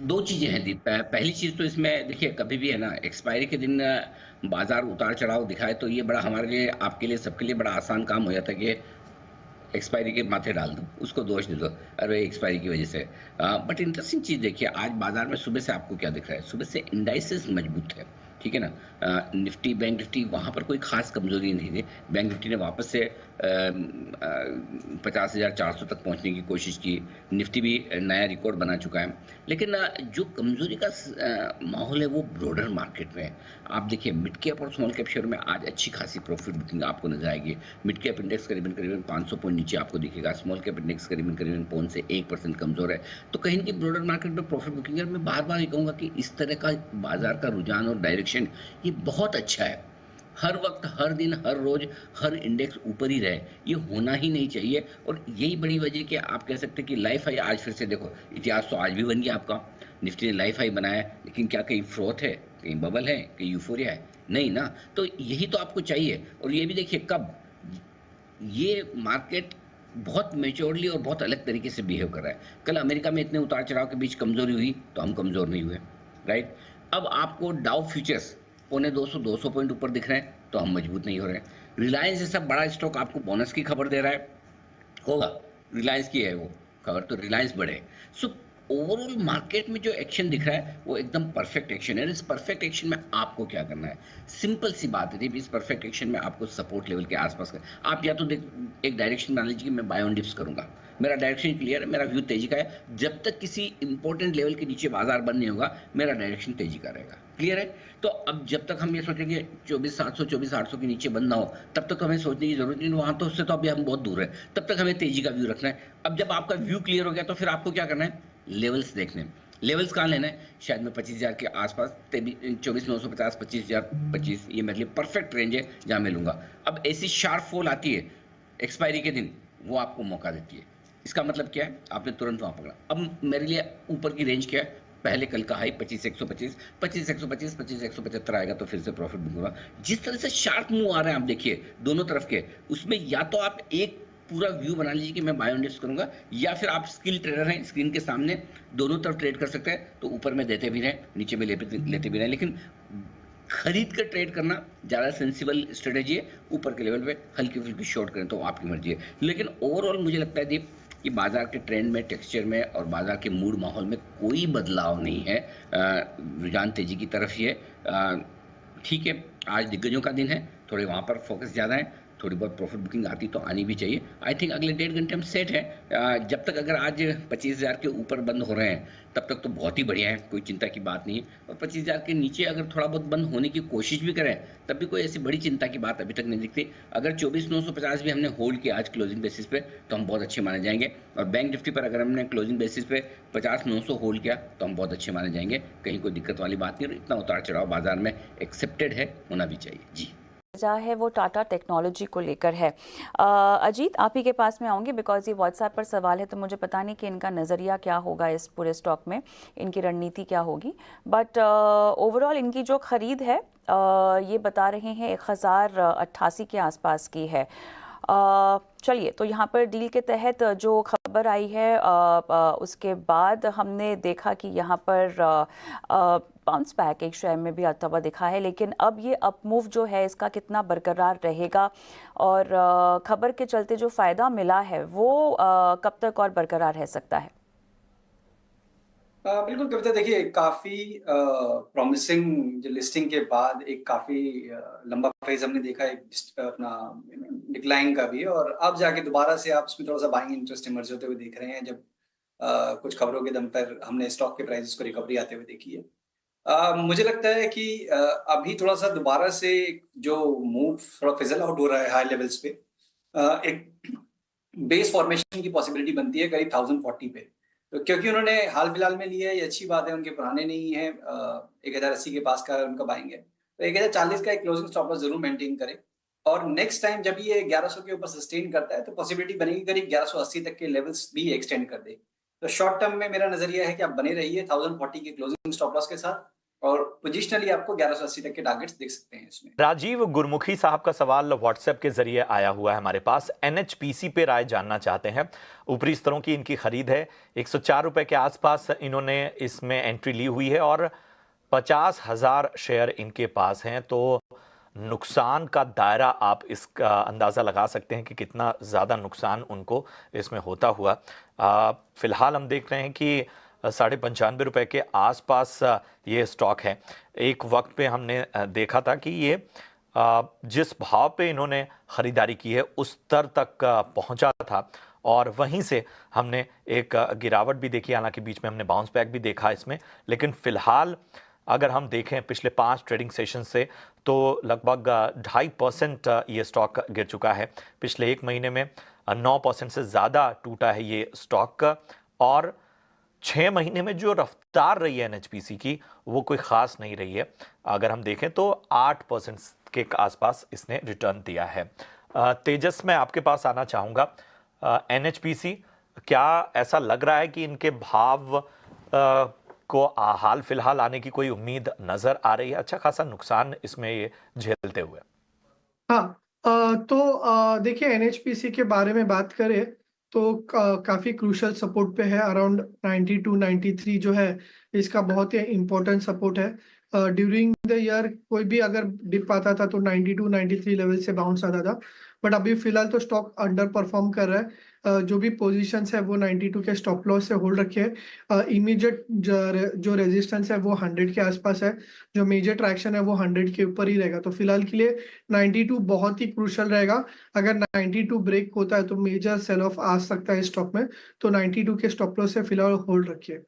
दो चीजें हैं दीप। पहली चीज तो इसमें देखिए, कभी भी है ना, एक्सपायरी के दिन बाजार उतार चढ़ाव दिखाए तो ये बड़ा हमारे लिए, आपके लिए, सबके लिए बड़ा आसान काम हो जाता है कि एक्सपायरी के माथे डाल दो, उसको दोष दे दो, अरे एक्सपायरी की वजह से। बट इंटरेस्टिंग चीज़ देखिए, आज बाजार में सुबह से आपको क्या दिख रहा है? सुबह से इंडाइसेस मजबूत है, ठीक है ना। निफ्टी, बैंक निफ्टी, वहाँ पर कोई खास कमजोरी नहीं थी। बैंक निफ्टी ने वापस से 50,400 तक पहुँचने की कोशिश की। निफ्टी भी नया रिकॉर्ड बना चुका है। लेकिन जो कमजोरी का माहौल है वो ब्रॉडर मार्केट में है। आप देखिए, मिड कैप और स्मॉल कैप शेयर में आज अच्छी खासी प्रॉफिट बुकिंग आपको नजर आएगी। मिड कैप इंडेक्स करीबन करीबन 500 पॉइंट नीचे आपको दिखेगा। स्मॉल कैप इंडेक्स करीबन करीबन पौन से 1% कमजोर है। तो कहीं ना कहीं ब्रॉडर मार्केट में प्रॉफिट बुकिंग है। मैं बार बार ये कहूंगा कि इस तरह का बाजार का रुझान और डायरेक्शन ये बहुत अच्छा है। हर वक्त, हर दिन, हर रोज, हर इंडेक्स ऊपर ही रहे, ये होना ही नहीं चाहिए। और यही बड़ी वजह कि आप कह सकते हैं कि लाइफ हाई आज फिर से देखो, इतिहास तो आज भी बन गया आपका। निफ्टी ने लाइफ हाई बनाया, लेकिन क्या कहीं फ्रॉथ है, कहीं बबल है, कहीं यूफोरिया है? नहीं ना। तो यही तो आपको चाहिए। और ये भी देखिए कब ये मार्केट बहुत मेच्योरली और बहुत अलग तरीके से बिहेव कर रहा है। कल अमेरिका में इतने उतार चढ़ाव के बीच कमजोरी हुई तो हम कमजोर नहीं हुए, राइट। अब आपको डाउ फ्यूचर्स पौने 200 पॉइंट ऊपर दिख रहे हैं तो हम मजबूत नहीं हो रहे हैं। रिलायंस जैसा बड़ा स्टॉक आपको बोनस की खबर दे रहा है, होगा, रिलायंस की है वो खबर, तो रिलायंस बढ़े। सो ओवरऑल मार्केट में जो एक्शन दिख रहा है वो एकदम परफेक्ट एक्शन है। इस परफेक्ट एक्शन में आपको क्या करना है? सिंपल सी बात है, इस परफेक्ट एक्शन में आपको सपोर्ट लेवल के आसपास कर, आप या तो देख, एक डायरेक्शन बना लीजिए कि मैं बाय ऑन डिप्स करूंगा, मेरा डायरेक्शन क्लियर है, मेरा व्यू तेजी का है। जब तक किसी इंपॉर्टेंट लेवल के नीचे बाजार बंद नहीं होगा, मेरा डायरेक्शन तेजी का रहेगा, क्लियर है। तो अब जब तक हम ये सोचेंगे 24,700 24,800 के नीचे बंद ना हो, तब तक तो हमें सोचने की जरूरत नहीं, वहां तो उससे तो अभी हम बहुत दूर है। तब तक हमें तेजी का व्यू रखना है। अब जब आपका व्यू क्लियर हो गया तो फिर आपको क्या करना है? लेवल्स देखने हैं। लेवल्स कहाँ लेना है? शायद मैं 25,000 के आसपास, 24,950, 25,025, ये मेरे लिए परफेक्ट रेंज है जहां मैं लूंगा। अब ऐसी शार्प फॉल आती है एक्सपायरी के दिन, वो आपको मौका देती है। इसका मतलब क्या है? आपने तुरंत वहां पकड़ा। अब मेरे लिए ऊपर की रेंज क्या है? पहले कल का हाई 25,125, 25,125, 25,175 आएगा तो फिर से प्रॉफिट बुक होगा। जिस तरह से शार्प मूव आ रहे हैं आप देखिए दोनों तरफ के, उसमें या तो आप एक पूरा व्यू बना लीजिए कि मैं बाय ऑन डिप्स करूंगा, या फिर आप स्किल ट्रेडर हैं, स्क्रीन के सामने दोनों तरफ ट्रेड कर सकते हैं, तो ऊपर में देते भी रहें, नीचे में लेते भी रहें। लेकिन खरीद कर ट्रेड करना ज़्यादा सेंसिबल स्ट्रेटेजी है। ऊपर के लेवल पे हल्की फुल्की शॉर्ट करें तो आपकी मर्जी है। लेकिन ओवरऑल मुझे लगता है दीप कि बाजार के ट्रेंड में, टेक्सचर में और बाजार के मूड माहौल में कोई बदलाव नहीं है। रुझान तेजी की तरफ ही है। ठीक है, आज दिग्गजों का दिन है, थोड़े वहाँ पर फोकस ज़्यादा है। थोड़ी बहुत प्रॉफिट बुकिंग आती तो आनी भी चाहिए। आई थिंक अगले 1.5 घंटे हम सेट है। जब तक अगर आज 25,000 के ऊपर बंद हो रहे हैं तब तक तो बहुत ही बढ़िया है, कोई चिंता की बात नहीं है। और 25,000 के नीचे अगर थोड़ा बहुत बंद होने की कोशिश भी करें तब भी कोई ऐसी बड़ी चिंता की बात अभी तक नहीं दिखती। अगर 24,950 भी हमने होल्ड किया आज क्लोजिंग बेसिस पे तो हम बहुत अच्छे माने जाएंगे। और बैंक निफ्टी पर अगर हमने क्लोजिंग बेसिस पे 50,900 होल्ड किया तो हम बहुत अच्छे माने जाएंगे। कहीं कोई दिक्कत वाली बात नहीं। और इतना उतार चढ़ाव बाजार में एक्सेप्टेड है, होना भी चाहिए जी। वजह है वो टाटा टेक्नोलॉजी को लेकर है। अजीत, आप ही के पास में आऊँगी बिकॉज ये व्हाट्सएप पर सवाल है, तो मुझे पता नहीं कि इनका नज़रिया क्या होगा इस पूरे स्टॉक में, इनकी रणनीति क्या होगी। बट ओवरऑल इनकी जो ख़रीद है ये बता रहे हैं 1,088 के आसपास की है। चलिए, तो यहाँ पर डील के तहत जो खबर आई है उसके बाद हमने देखा कि यहाँ पर बाउंस बैक एक शेयर में भी आता हुआ दिखा है। लेकिन अब ये अप मूव जो है इसका कितना बरकरार रहेगा, और खबर के चलते जो फ़ायदा मिला है वो कब तक और बरकरार रह सकता है? बिल्कुल कविता, देखिए काफी प्रॉमिसिंग जो लिस्टिंग के बाद एक काफी लंबा फेज हमने देखा, एक अपना डिक्लाइन का भी, और अब जाके दोबारा से आप इसमें थोड़ा सा बाइंग इंटरेस्ट इमर्ज होते हुए देख रहे हैं, जब कुछ खबरों के दम पर हमने स्टॉक के प्राइसेस को रिकवरी आते हुए देखी है। मुझे लगता है कि अभी थोड़ा सा दोबारा से जो मूव थोड़ा फिजल आउट हो रहा है हाई लेवल्स पे, एक बेस फॉर्मेशन की पॉसिबिलिटी बनती है करीब 1040 पे। तो क्योंकि उन्होंने हाल फिलहाल में लिया है, ये अच्छी बात है, उनके पुराने नहीं है। 1080 के पास का उनका बाइंग है, तो 1040 का एक क्लोजिंग स्टॉप लॉस जरूर मेंटेन करें। और नेक्स्ट टाइम जब ये 1100 के ऊपर सस्टेन करता है तो पॉसिबिलिटी बनेगी करीब 1180 तक के लेवल्स भी एक्सटेंड कर दे। तो शॉर्ट टर्म में मेरा नजरिया है कि आप बने रहिए 1040 के क्लोजिंग स्टॉप लॉस के साथ। और पोजिशनली आपको 1180 तक के टारगेट्स देख सकते हैं इसमें। राजीव गुरमुखी साहब का सवाल व्हाट्सएप के जरिए आया हुआ है हमारे पास। एनएचपीसी पे राय जानना चाहते हैं। ऊपरी स्तरों की इनकी खरीद है, 104 रुपए के आसपास इन्होंने इसमें एंट्री ली हुई है और 50,000 शेयर इनके पास हैं। तो नुकसान का दायरा आप इसका अंदाज़ा लगा सकते हैं कि कितना ज़्यादा नुकसान उनको इसमें होता हुआ। फिलहाल हम देख रहे हैं कि 95.5 के आसपास ये स्टॉक है। एक वक्त पे हमने देखा था कि ये जिस भाव पे इन्होंने ख़रीदारी की है उस स्तर तक पहुंचा था और वहीं से हमने एक गिरावट भी देखी। हालांकि बीच में हमने बाउंस बैक भी देखा इसमें, लेकिन फ़िलहाल अगर हम देखें पिछले 5 ट्रेडिंग सेशन से तो लगभग 2.5% ये स्टॉक गिर चुका है। पिछले एक महीने में 9% से ज़्यादा टूटा है ये स्टॉक और 6 महीने में जो रफ्तार रही है एनएचपीसी की वो कोई ख़ास नहीं रही है। अगर हम देखें तो 8% के आसपास इसने रिटर्न दिया है। तेजस, मैं आपके पास आना चाहूँगा। एनएचपीसी, क्या ऐसा लग रहा है कि इनके भाव को हाल फिलहाल आने की कोई उम्मीद नजर आ रही है? अच्छा खासा नुकसान इसमें ये झेलते हुए। हाँ, तो देखिए एनएचपीसी के बारे में बात करें तो काफी क्रूशल सपोर्ट पे है। अराउंड 92 93 जो है इसका बहुत ही इम्पोर्टेंट सपोर्ट है। ड्यूरिंग द ईयर कोई भी अगर डिप आता था तो 92 93 लेवल से बाउंस आता था, बट अभी फिलहाल तो स्टॉक अंडर परफॉर्म कर रहा है। जो भी पोजीशंस है वो 92 के स्टॉप लॉस से होल्ड रखे हैं। इमीडिएट जो रेजिस्टेंस है वो 100 के आसपास है, जो मेजर ट्रैक्शन है वो 100 के ऊपर ही रहेगा। तो फिलहाल के लिए 92 बहुत ही क्रूशल रहेगा। अगर 92 ब्रेक होता है तो मेजर सेल ऑफ आ सकता है स्टॉक में, तो 92 के स्टॉप लॉस से फिलहाल होल्ड रखिए।